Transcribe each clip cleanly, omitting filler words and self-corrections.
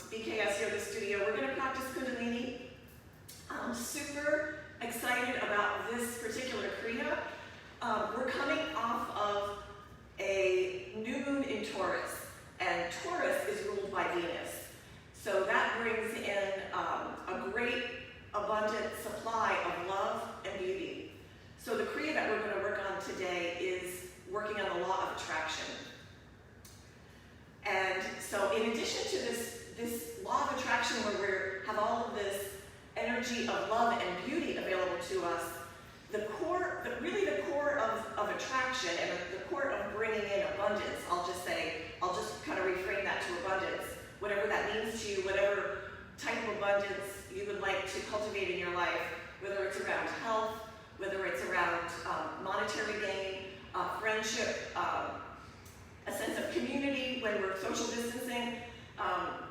BKS Yoga Studio. We're going to practice Kundalini. I'm super excited about this particular Kriya. We're coming off of a new moon in Taurus, and Taurus is ruled by Venus. So that brings in a great abundant supply of love and beauty. So the Kriya that we're going to work on today is working on the law of attraction. And so in addition to this law of attraction where we have all of this energy of love and beauty available to us, the core of attraction and the core of bringing in abundance, I'll just kind of reframe that to abundance, whatever that means to you, whatever type of abundance you would like to cultivate in your life, whether it's around health, whether it's around monetary gain, friendship, a sense of community when we're social distancing.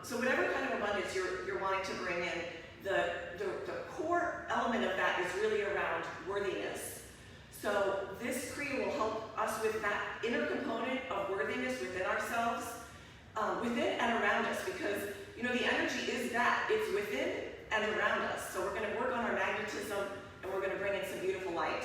So whatever kind of abundance you're wanting to bring in, the core element of that is really around worthiness. So this Kriya will help us with that inner component of worthiness within ourselves, within and around us, because the energy is that. It's within and around us. So we're going to work on our magnetism, and we're going to bring in some beautiful light.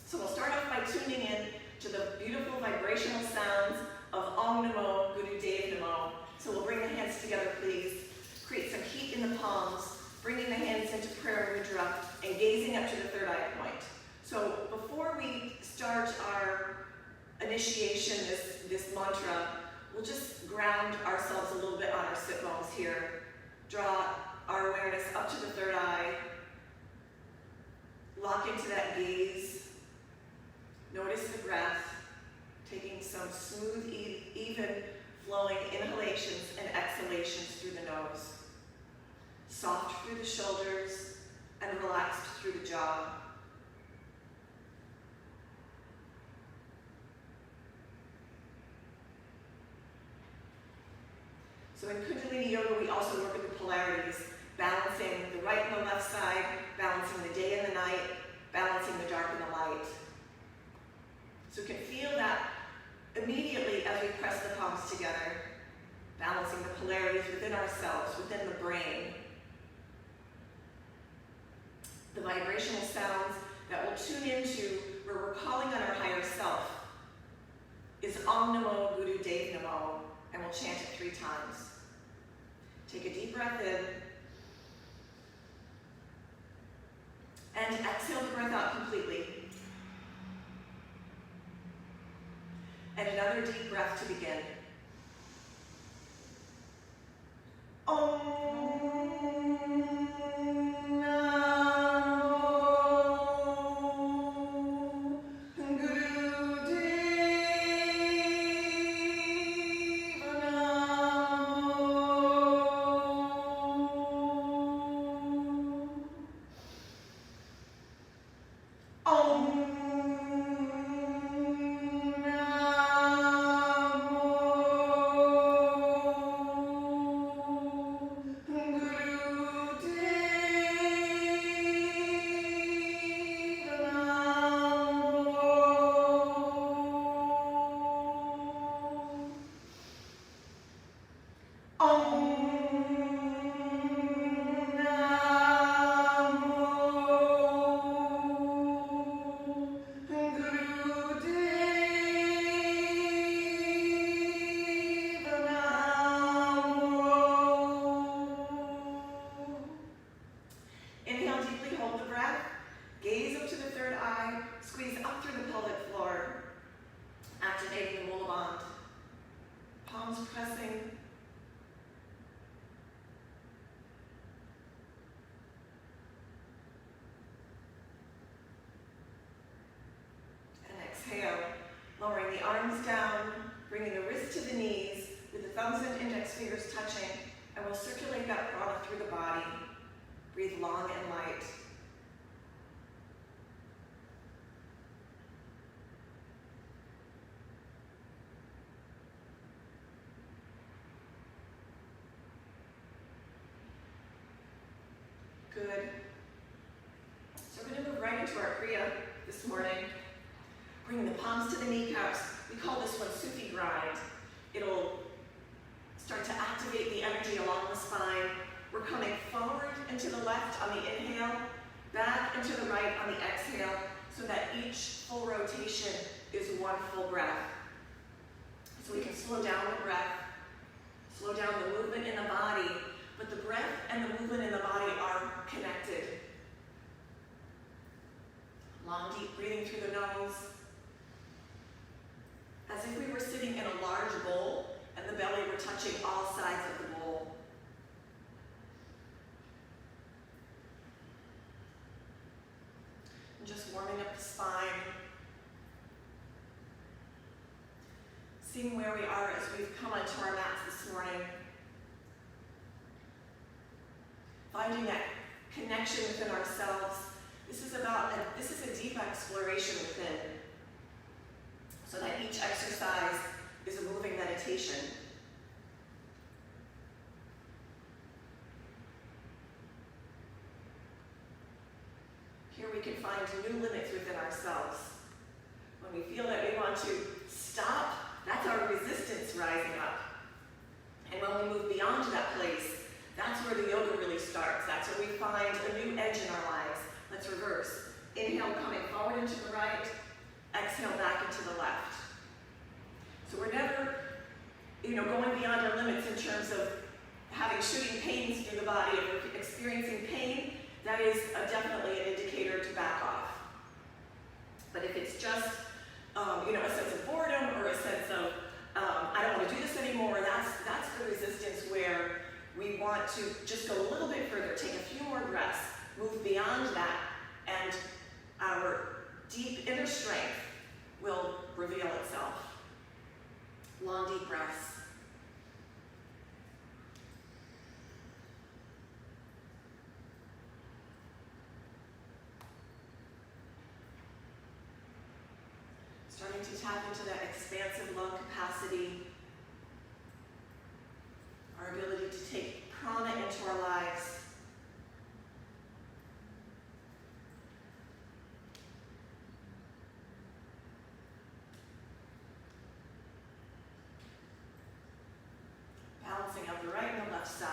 So we'll start off by tuning in to the beautiful vibrational sounds of Om Namo Guru Dev Namo. So we'll bring the hands together, please. Create some heat in the palms, bringing the hands into prayer mudra and gazing up to the third eye point. So before we start our initiation, this mantra, we'll just ground ourselves a little bit on our sit bones here. Draw our awareness up to the third eye. Lock into that gaze. Notice the breath, taking some smooth, even flowing inhalations and exhalations through the nose. Soft through the shoulders and relaxed through the jaw. So in Kundalini Yoga, we also work with the polarities, balancing the right and the left side, balancing the day and the night, balancing the dark and the light. So we can feel that immediately as we press the palms together, balancing the polarities within ourselves, within the brain. The vibrational sounds that we'll tune into where we're calling on our higher self is Om Namo Guru Dev Namo, and we'll chant it 3 times. Take a deep breath in, and exhale the breath out completely. And another deep breath to begin. Om lowering the arms down, bringing the wrists to the knees with the thumbs and index fingers touching, and we'll circulate that prana through the body. Breathe long and light. Good. So we're going to move right into our Kriya this morning. Bringing the palms to the kneecaps. We call this one Sufi grind. It'll start to activate the energy along the left on the inhale, back and to the right on the exhale, so that each full rotation is one full breath. So we can slow down the breath, slow down the movement in the body, but the breath and the movement in the body are connected. Long, deep breathing through the nose, as if we were sitting in a large bowl and the belly were touching all sides of the bowl. And just warming up the spine, seeing where we are as we've come onto our mats this morning. Finding that connection within ourselves. This is a deep exploration within, so that each exercise is a moving meditation. Here we can find new limits within ourselves. When we feel that we want to stop, that's our resistance rising up. And when we move beyond that place, that's where the yoga really starts. That's where we find a new edge in our lives. Let's reverse. Inhale, coming forward into the right. Exhale, back into the left. So we're never, going beyond our limits in terms of having shooting pains through the body. If we're experiencing pain, that is definitely an indicator to back off. But if it's just, a sense of boredom or a sense of, I don't want to do this anymore, that's the resistance where we want to just go a little bit further, take a few more breaths, move beyond that, and our deep inner strength will reveal itself. Long, deep breaths. Starting to tap into that expansive lung capacity, our ability to take prana into our lives. Balancing out the right and the left side.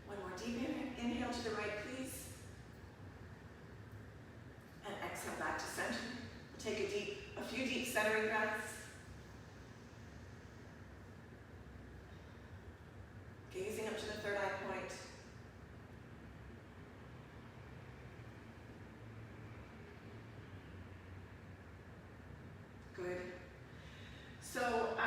One more deep inhale to the right, please. And exhale back to center. We'll take a few deep centering breaths. Gazing up to the third eye point. Good. So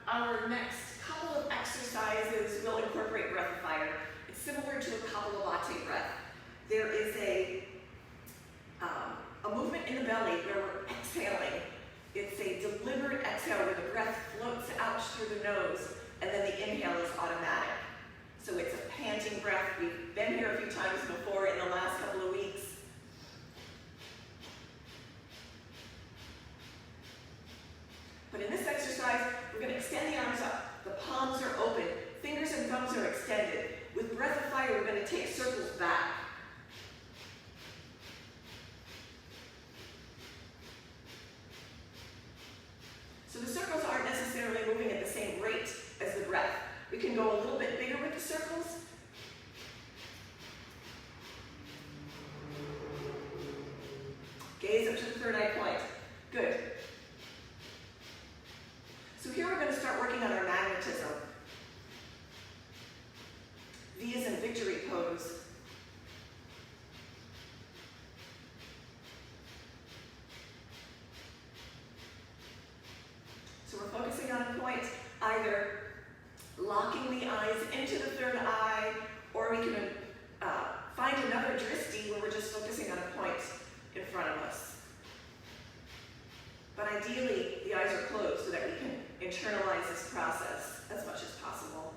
our next couple of exercises will incorporate breath of fire. It's similar to a Kapalabhati breath. There is a movement in the belly where we're exhaling. It's a deliberate exhale where the breath floats out through the nose, and then the inhale is automatic. So it's a panting breath. We've been here a few times before in the last couple of weeks. But in this exercise, we're going to extend the arms up. The palms are open. Fingers and thumbs are extended. With breath of fire, we're going to take circles back. So the circles aren't necessarily moving at the same rate as the breath. We can go a little bit bigger with the circles. Gaze up to the third eye point. Good. So here we're going to start working on our magnetism. V is in victory pose. So we're focusing on a point, either locking the eyes into the third eye, or we can find another drishti where we're just focusing on a point in front of us. But ideally, the eyes are closed so that we can internalize this process as much as possible.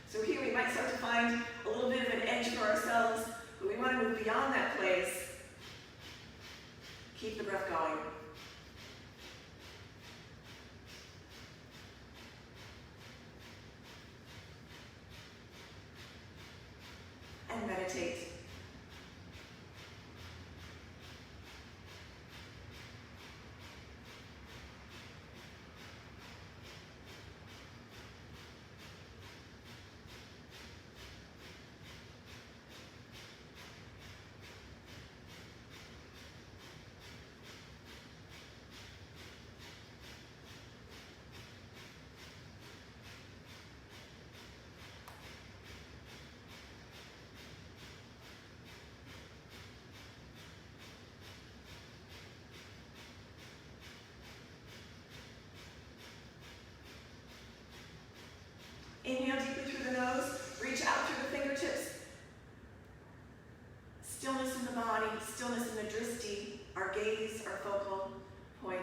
So here we might start to find a little bit of an edge for ourselves, but we want to move beyond that place. Keep the breath going. meditate. Inhale deeply through the nose, reach out through the fingertips. Stillness in the body, stillness in the drishti. Our gaze, our focal point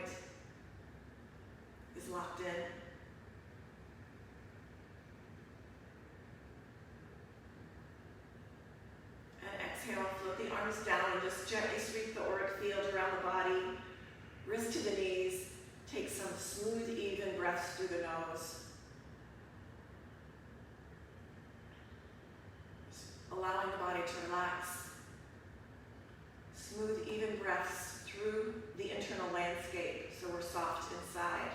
is locked in. And exhale, float the arms down and just gently sweep the auric field around the body. Wrist to the knees. Take some smooth, even breaths through the nose. Allowing the body to relax. Smooth, even breaths through the internal landscape so we're soft inside.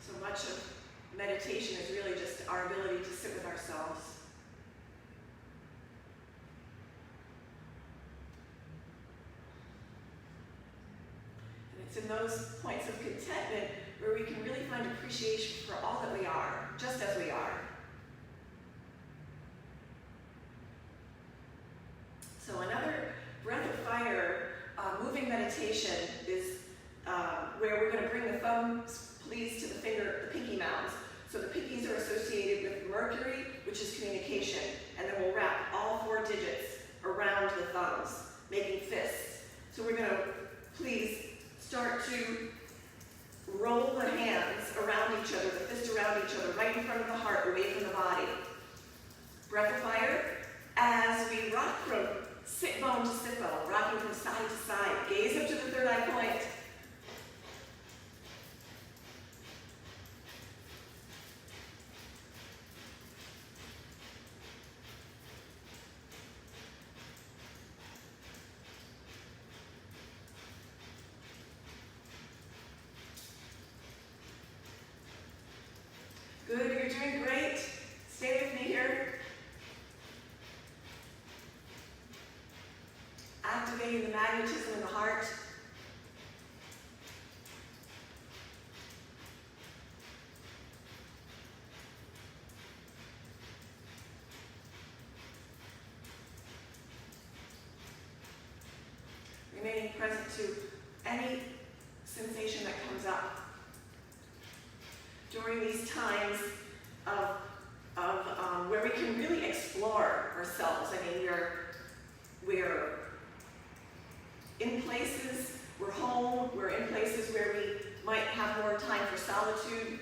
So much of meditation is really just our ability to sit with ourselves. It's in those points of contentment where we can really find appreciation for all that we are, just as we are. So another breath of fire, moving meditation is where we're going to bring the thumbs, please, to the pinky mounds. So the pinkies are associated with Mercury, which is communication, and then we'll wrap all 4 digits around the thumbs, making fists. So we're going to, please, start to roll the hands around each other, the fist around each other, right in front of the heart, away from the body. Breath of fire, as we rock from sit bone to sit bone, rocking from side to side. Gaze up to the third eye point. Good, you're doing great. Stay with me here. Activating the magnetism in the heart. Remaining present to any sensation that comes up. During these times of where we can really explore ourselves. I mean, we're in places, we're home, we're in places where we might have more time for solitude,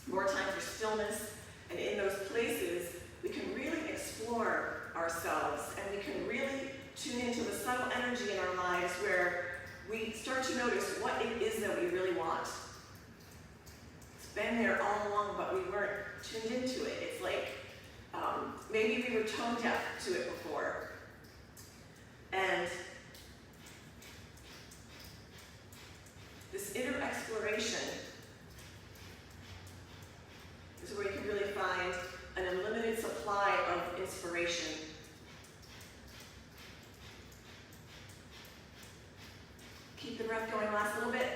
more time for stillness, and in those places, we can really explore ourselves, and we can really tune into the subtle energy in our lives where we start to notice what it is that we really want. Been there all along, but we weren't tuned into it. It's like maybe we were tone deaf to it before. And this inner exploration is where you can really find an unlimited supply of inspiration. Keep the breath going, last little bit.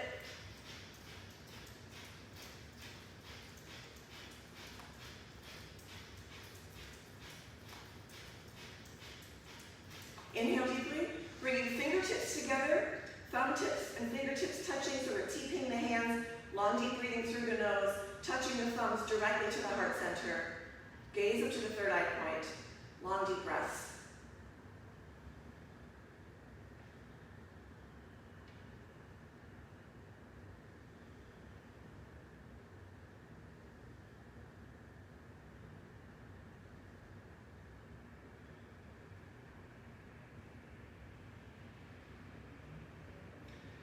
Inhale deeply, bringing fingertips together, thumb tips and fingertips touching, so we're teeping the hands, long deep breathing through the nose, touching the thumbs directly to the heart center. Gaze up to the third eye point, long deep breaths.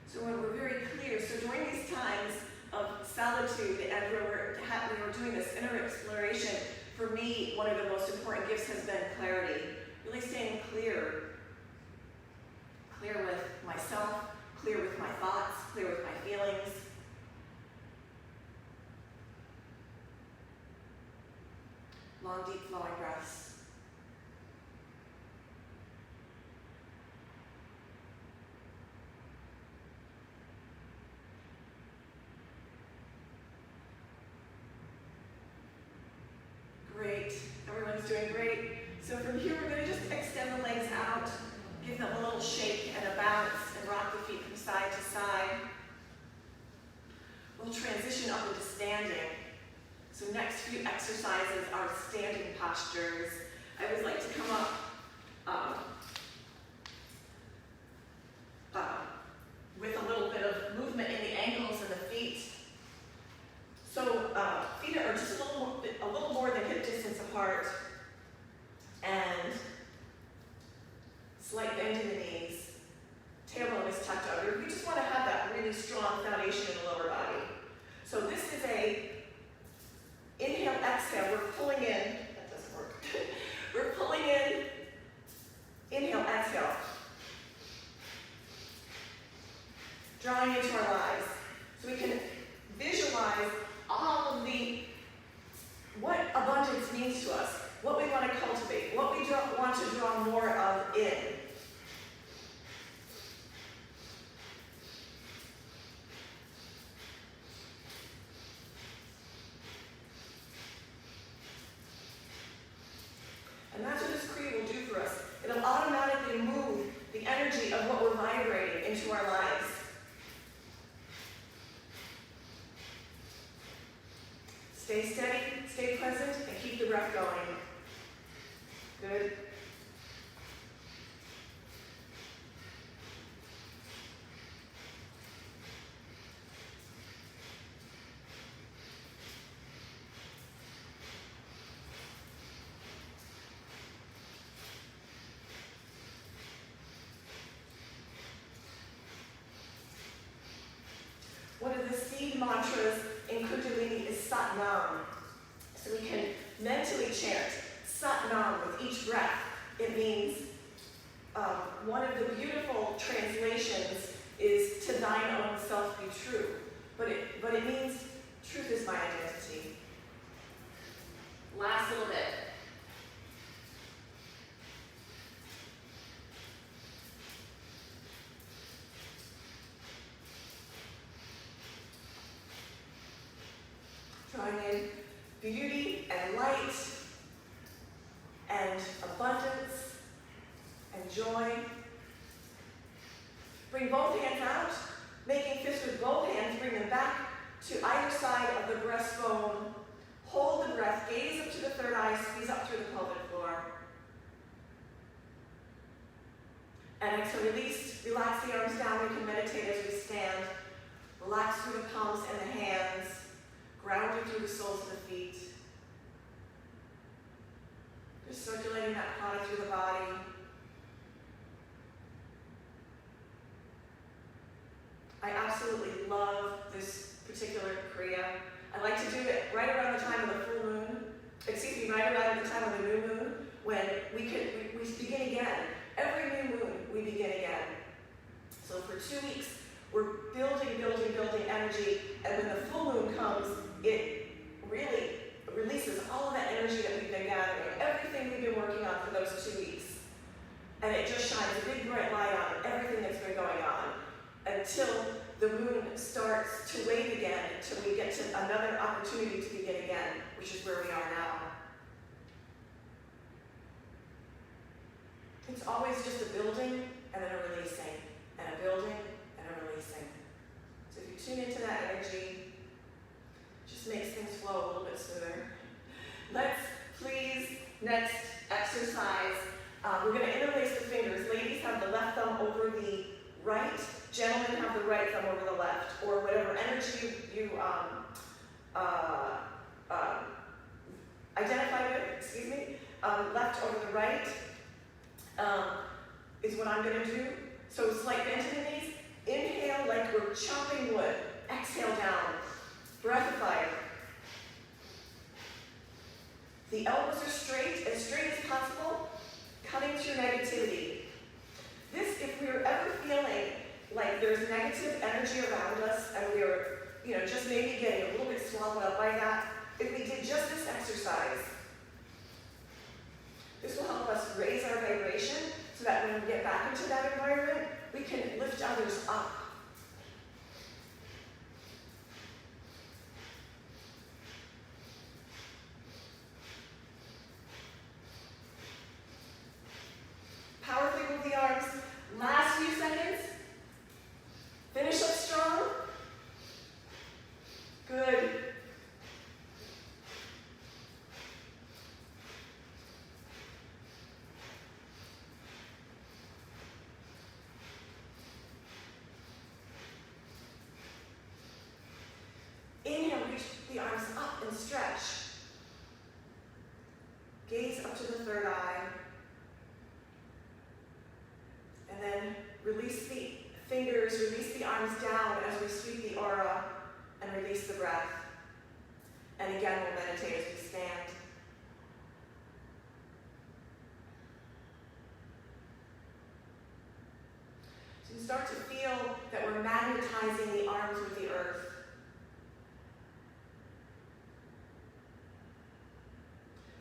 So when we're very clear, so during these times of solitude and we were doing this inner exploration, for me, one of the most important gifts has been clarity. Really staying clear. Clear with myself, clear with my thoughts, clear with my feelings. Long, deep, flowing breaths. Great. Everyone's doing great. So from here, we're going to just extend the legs out, give them a little shake and a bounce, and rock the feet from side to side. We'll transition up into standing. So next few exercises are standing postures. I always like to come up with a little bit of movement in the ankles and the feet. So feet are just a little more than hip distance apart, and slight bend in the knees. Tailbone is tucked under. We just want to have that really strong foundation in the lower body. So this is a inhale, exhale. We're pulling in. That doesn't work. We're pulling in. Inhale, exhale. Drawing into our lives. So we can visualize all of what abundance means to us, what we want to cultivate, what we want to draw more of in. And that's what this Kriya will do for us. It'll automatically move the energy of what we're vibrating into our lives. Stay steady, stay present, and keep the breath going. Good. One of the seed mantras in Kundalini is Sat Nam. So we can mentally chant Sat Nam with each breath. It means, one of the beautiful translations is to thine own self be true. But it means truth is my identity. Last little bit. Drawing in beauty and light and abundance and joy. Bring both hands out, making fists with both hands. Bring them back to either side of the breastbone. Hold the breath, gaze up to the third eye, squeeze up through the pelvic floor. And exhale, release, relax the arms down. We can meditate as we stand. Relax through the palms and the hands. Grounded through the soles of the feet. Just circulating that prana through the body. I absolutely love this particular Kriya. I like to do it right around the time of the full moon. Right around the time of the new moon, when we begin again. Every new moon, we begin again. So for 2 weeks, we're building energy, and when the full moon comes, it really releases all of that energy that we've been gathering, everything we've been working on for those 2 weeks. And it just shines a big bright light on everything that's been going on until the moon starts to wane again, until we get to another opportunity to begin again, which is where we are now. It's always just a building and then a releasing, and a building and a releasing. So if you tune into that energy, it just makes things flow a little bit smoother. Let's please, next exercise, we're going to interlace the fingers. Ladies have the left thumb over the right, gentlemen have the right thumb over the left, or whatever energy you identify with, left over the right is what I'm going to do. So slight bend in the knees. Inhale like we're chopping wood. exhale down. Breath of fire. The elbows are straight as possible, cutting through negativity. This, if we're ever feeling like there's negative energy around us and we're, just maybe getting a little bit swallowed up by that, if we did just this exercise, this will help us raise our vibration so that when we get back into that environment, we can lift others up. Powerfully move the arms. Last few seconds. Finish up strong. Good. Inhale, reach the arms up and stretch. Gaze up to the third eye. And then release the fingers, release the arms down as we sweep the aura and release the breath. And again, we'll meditate as we stand. So you start to feel that we're magnetizing the arms with the earth.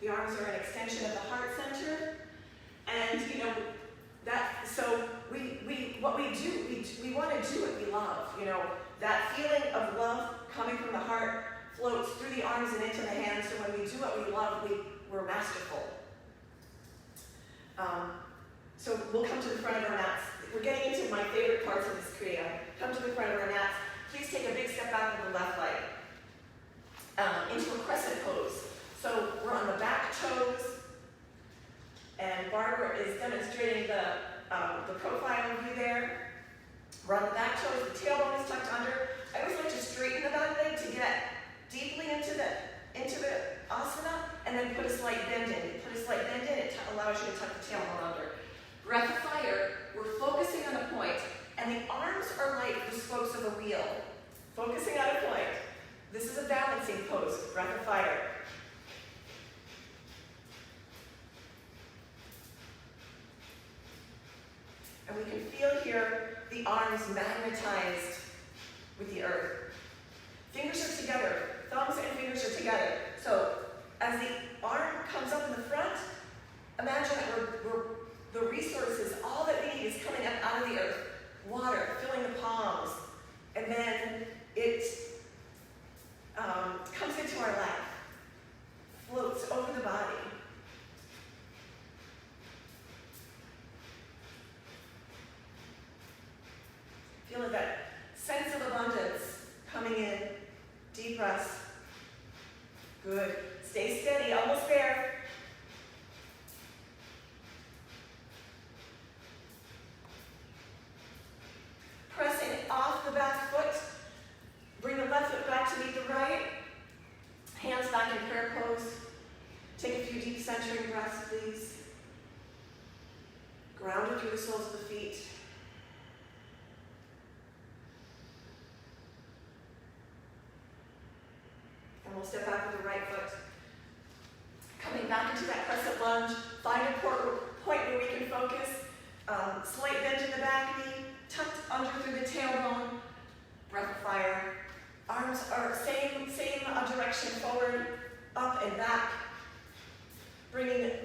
The arms are an extension of the heart center. And, so what we do, we want to do what we love. That feeling of love coming from the heart floats through the arms and into the hands. So when we do what we love, we're masterful. So we'll come to the front of our mats. We're getting into my favorite parts of this Kriya. Come to the front of our mats. Please take a big step back with the left leg into a crescent pose. So we're on the back toes, and Barbara is demonstrating the profile view there. We're on the back toes, the tailbone is tucked under. I always like to straighten the back leg to get deeply into the asana, and then put a slight bend in. You put a slight bend in, it allows you to tuck the tailbone under. Breath of fire, we're focusing on a point, and the arms are like the spokes of a wheel. Focusing on a point. This is a balancing pose, breath of fire. And we can feel here the arms magnetized with the earth. Fingers are together. Thumbs and fingers are together. So as the arm comes up in the front, imagine that the resources, all that we need is coming up out of the earth. Water, filling the palms. And then it comes into our lap. Floats over the body. Feel that sense of abundance coming in. Deep breaths. Good. Stay steady, almost there. Pressing off the back foot. Bring the left foot back to meet the right. Hands back in prayer pose. Take a few deep centering breaths, please. Grounded through the soles of the feet. And we'll step back with the right foot. Coming back into that crescent lunge. Find a point where we can focus. Slight bend in the back knee. Tucked under through the tailbone. Breath of fire. Arms are same direction, forward, up and back.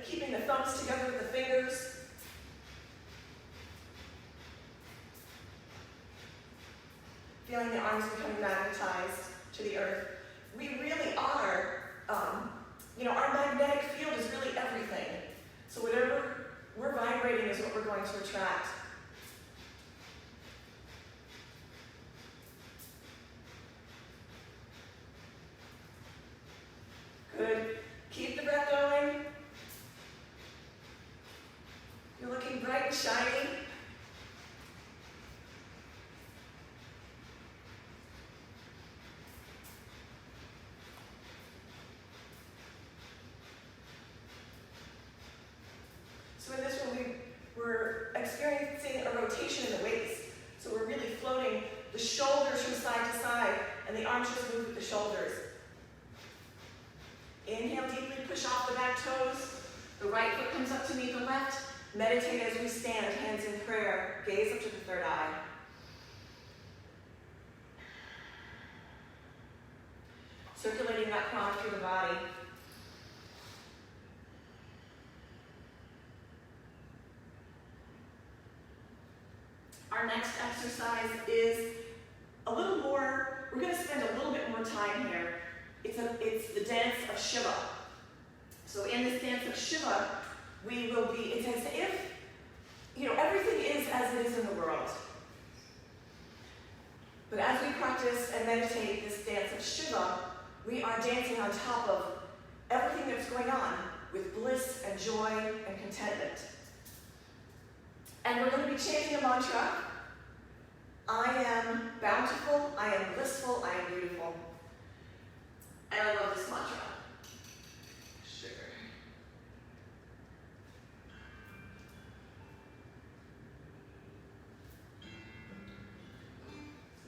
Keeping the thumbs together with the fingers. Feeling the arms becoming magnetized to the earth. We really are, our magnetic field is really everything. So whatever we're vibrating is what we're going to attract. Good. Keep the breath going. You're looking bright and shiny. So in this one, we're experiencing toes. The right foot comes up to meet the left. Meditate as we stand, hands in prayer. Gaze up to the third eye. Circulating that prana through the body. Our next exercise is a little more, we're going to spend a little bit more time here. It's the dance of Shiva. So in this dance of Shiva, we will be, it's as if, everything is as it is in the world. But as we practice and meditate this dance of Shiva, we are dancing on top of everything that's going on with bliss and joy and contentment. And we're going to be chanting a mantra. I am bountiful, I am blissful, I am beautiful. And I love this mantra. Sugar.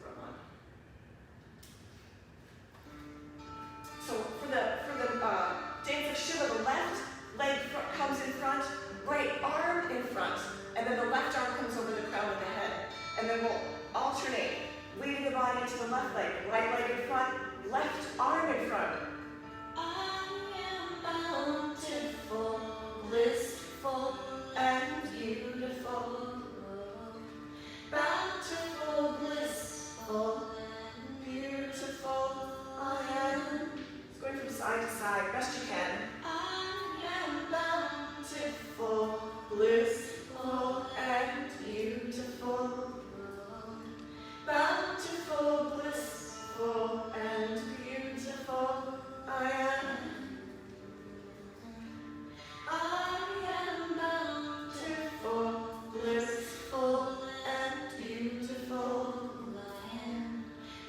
Wrong one. So for the dance of Shiva, the left leg comes in front, right arm in front, and then the left arm comes over the crown of the head. And then we'll alternate, leading the body into the left leg, right leg in front, left arm in front. I am bountiful, blissful, and beautiful. Bountiful, blissful, and beautiful. I am. It's going from side to side, best you can. I am bountiful, blissful, and beautiful. Bountiful, blissful, and beautiful. I am. I am bountiful, blissful, and beautiful. I am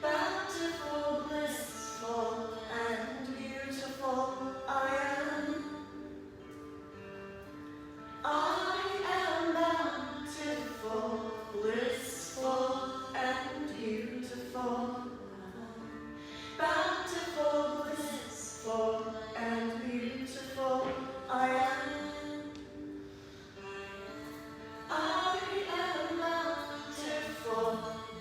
bountiful, blissful, and beautiful. I am. I am bountiful, blissful, and beautiful. Bountiful, blissful, and beautiful. I am. I am bountiful,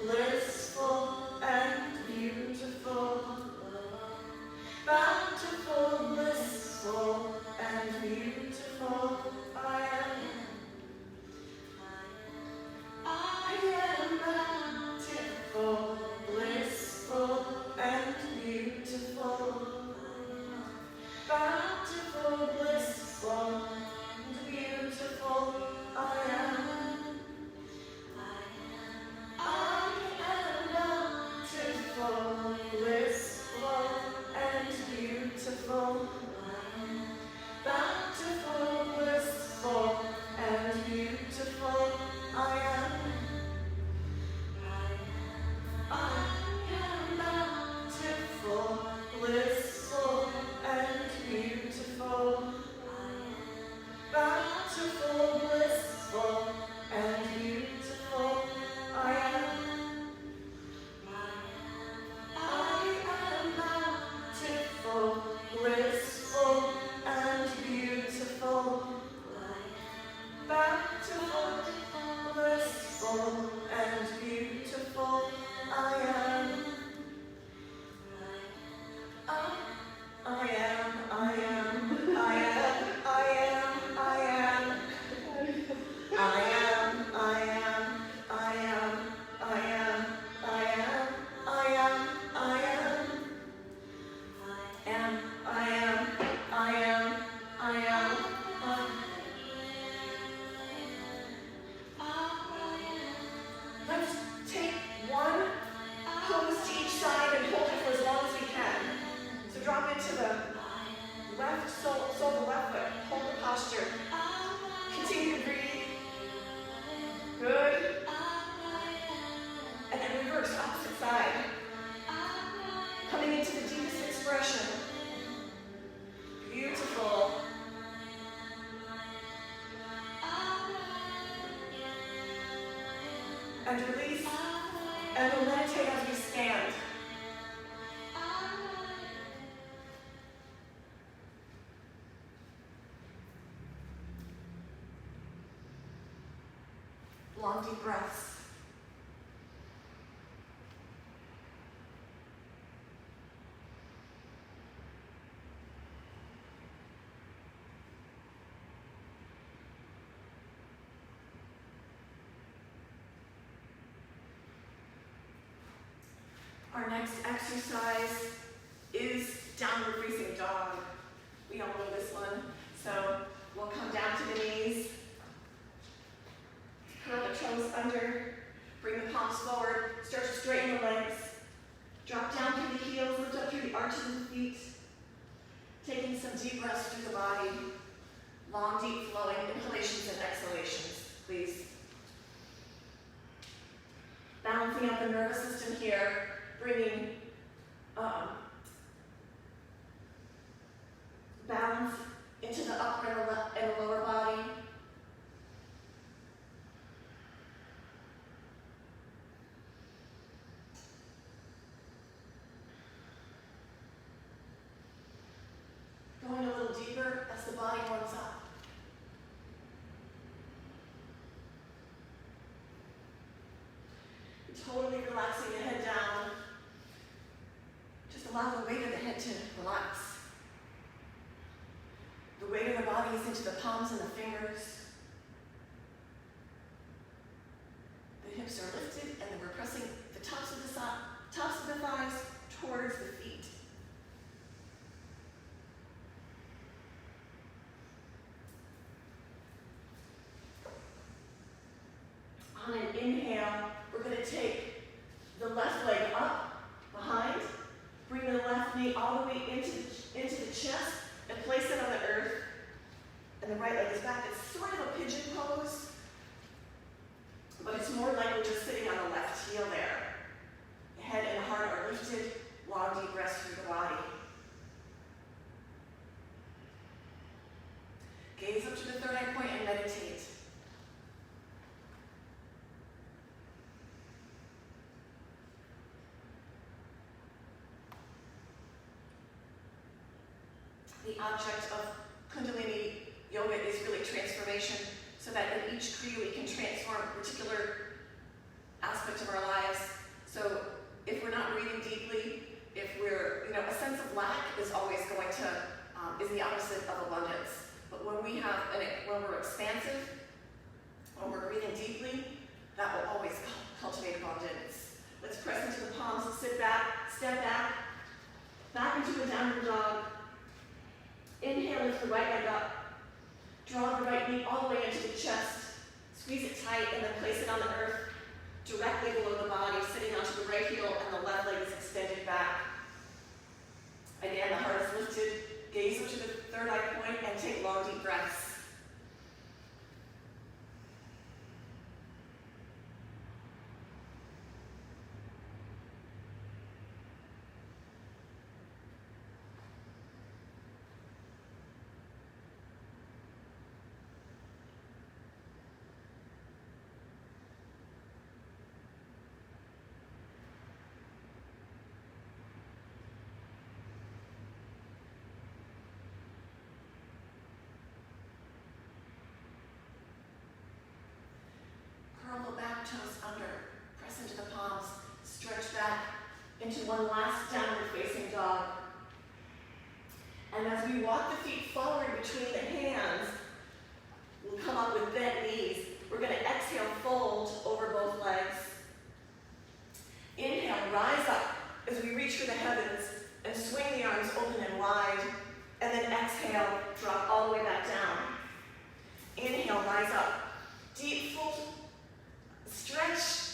blissful, and beautiful. Bountiful, blissful, and beautiful. I am. I am bountiful, blissful, and beautiful. Bountiful, blissful, and beautiful. I am. I am bountiful, blissful, and beautiful. Bountiful, blissful, and beautiful. I am. I am bountiful, blissful, and beautiful. Bountiful, blissful, and beautiful. I am. I am bountiful, blissful, and beautiful. Bountiful, blissful, and beautiful. I am. I am. I am. I am. I am. I am. I am. I am. I am. I am. I am. I am. I am. I am. I am. I am. Let's take one pose to each side and hold it for as long as we can. So drop into the left sole of the left foot. Hold the posture. Continue to breathe. Good. And then reverse, opposite side. Coming into the deepest expression. Beautiful. And release. And we'll meditate as we stand. long deep breaths. Our next exercise is downward facing dog. We all know this one. So we'll come down to the knees, curl the toes under, bring the palms forward, start to straighten the legs, drop down through the heels, lift up through the arches of the feet, taking some deep breaths through the body, long, deep flowing inhalations and exhalations, please. Balancing out the nervous system here, bringing balance into the upper and the lower body. Going a little deeper as the body warms up. Totally relaxing the head down. Just allow the weight of the head to relax. The weight of the body is into the palms and the fingers. The hips are lifted, and then we're pressing the tops of the thighs towards the feet. On an inhale, we're going to take the left leg up, behind, bring the left knee all the way into the chest, and place it on the earth, and the right leg is back. It's sort of a pigeon pose, but it's more like we're just sitting on the left heel there. The head and the heart are lifted, long deep breaths through the body. Gaze up to the third eye point and meditate. The object of Kundalini yoga is really transformation, so that in each kriya we can transform a particular aspect of our lives. So if we're not breathing deeply, if we're, a sense of lack is always going to, is the opposite of abundance. But when we're expansive, when we're breathing deeply, that will always cultivate abundance. Let's press into the palms, sit back, step back into a downward dog. Inhale, lift the right leg up. Draw the right knee all the way into the chest. Squeeze it tight and then place it on the earth directly below the body, sitting onto the right heel and the left leg is extended back. Again, the heart is lifted. Gaze up to the third eye point and take long, deep breaths. Curl the back toes under, press into the palms, stretch back into one last downward facing dog. And as we walk the feet forward between the hands, we'll come up with bent knees. We're going to exhale, fold over both legs. Inhale, rise up as we reach for the heavens and swing the arms open and wide. And then exhale, drop all the way back down. Inhale, rise up. Deep, full stretch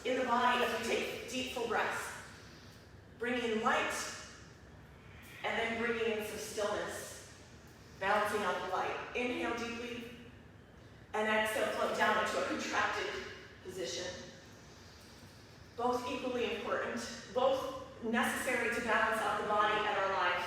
in the body as we take deep, full breaths. Bringing in light, and then bringing in some stillness, balancing out the light. Inhale deeply, and exhale, float down into a contracted position. Both equally important, both necessary to balance out the body and our life.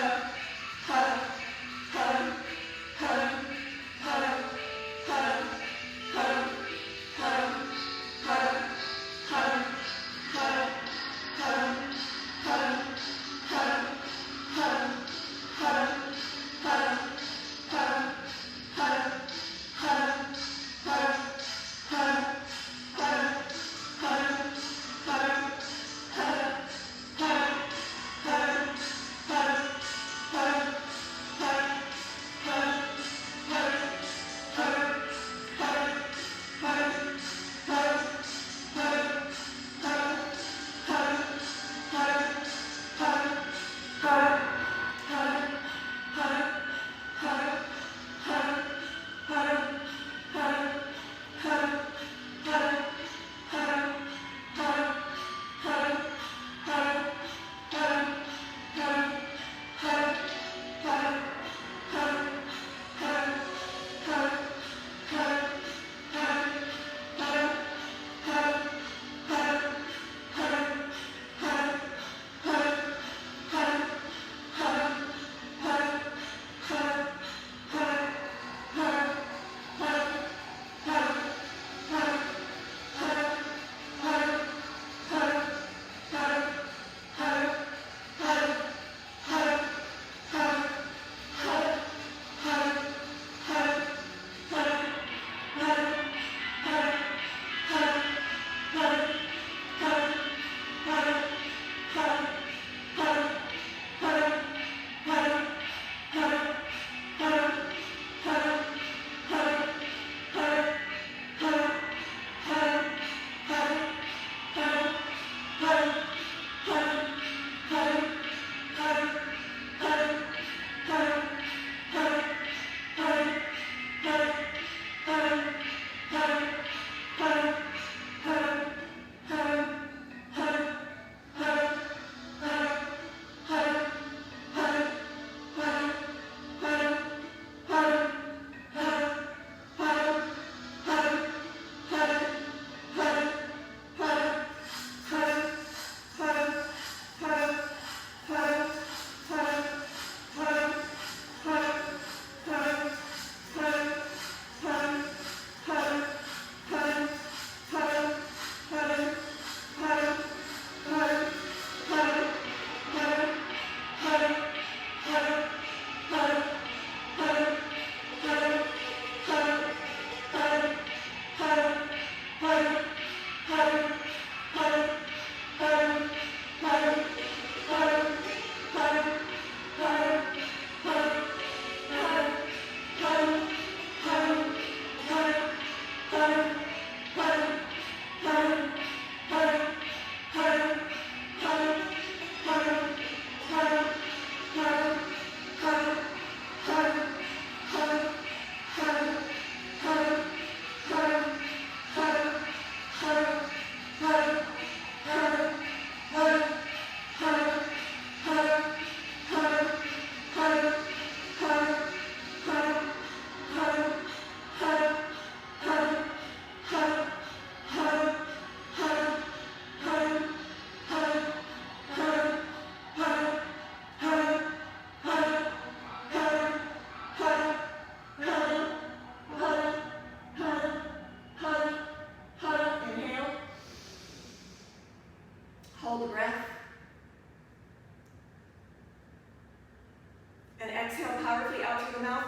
And exhale powerfully out through the mouth.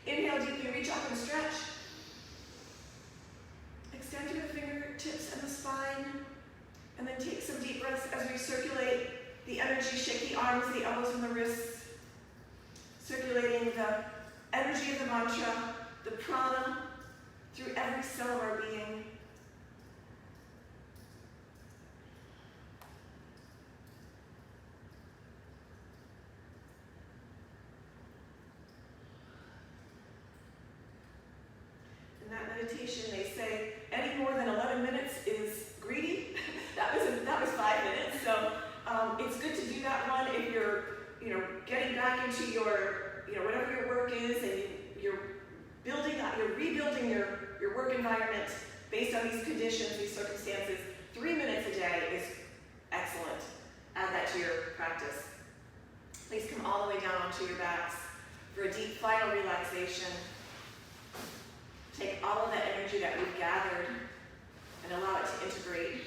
Inhale deeply, reach up and stretch. Extend through the fingertips and the spine. And then take some deep breaths as we circulate the energy, shake the arms, the elbows, and the wrists. Circulating the energy of the mantra, the prana, through every cell of our being. In that meditation, they say any more than 11 minutes is greedy. that was 5 minutes. So it's good to do that one if you're, getting back into your, whatever your work is, and you're rebuilding your work environment based on these conditions, these circumstances. 3 minutes a day is excellent. Add that to your practice. Please come all the way down onto your backs for a deep final relaxation. Take all of that energy that we've gathered and allow it to integrate.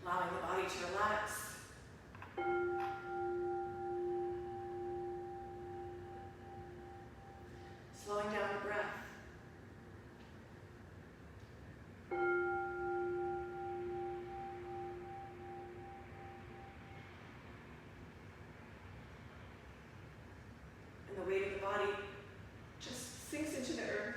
Allowing the body to relax. Slowing down the breath. And the weight of the body just sinks into the earth.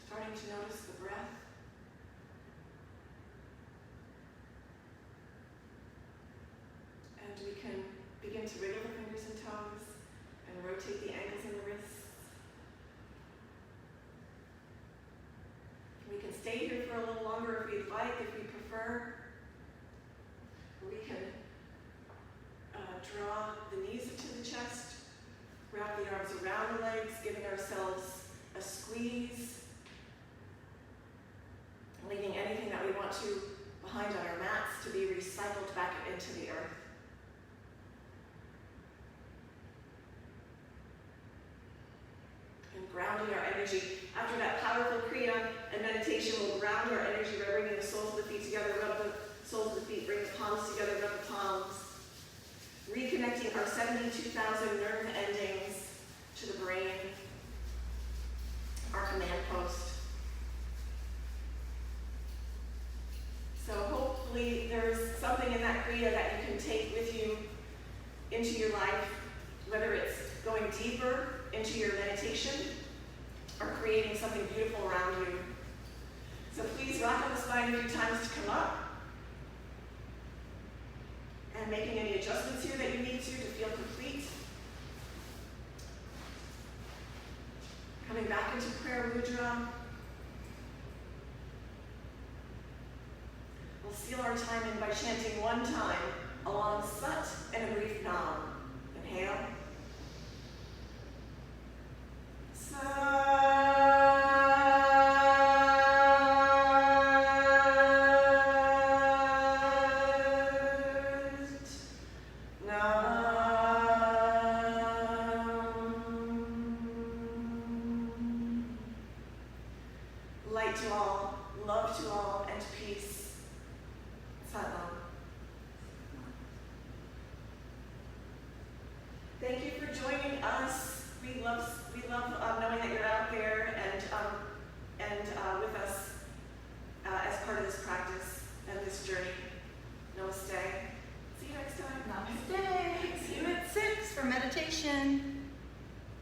Starting to notice the breath. And we can begin to wiggle the fingers and toes and rotate the ankles and the wrists. We can stay here for a little longer if we'd like, if we prefer. We can draw the knees into the chest, wrap the arms around the legs, giving ourselves a squeeze, leaving anything that we want to behind on our mats to be recycled back into the earth. And grounding our energy. After that powerful Kriya and meditation, we'll ground our energy by bringing the soles of the feet together, rub the soles of the feet, bring the palms together, rub the palms. reconnecting our 72,000 nerve endings to the brain, our command post. So hopefully there's something in that Kriya that you can take with you into your life, whether it's going deeper into your meditation or creating something beautiful around you. So please rock on the spine a few times to come up, and making any adjustments here that you need to feel complete. Coming back into prayer mudra. We'll seal our time in by chanting one time along Sat and a brief Nam. Inhale. Light to all, love to all, and peace. Satnam. Thank you for joining us. We love knowing that you're out there and with us as part of this practice and this journey. Namaste. See you next time. Namaste. See you at 6 for meditation.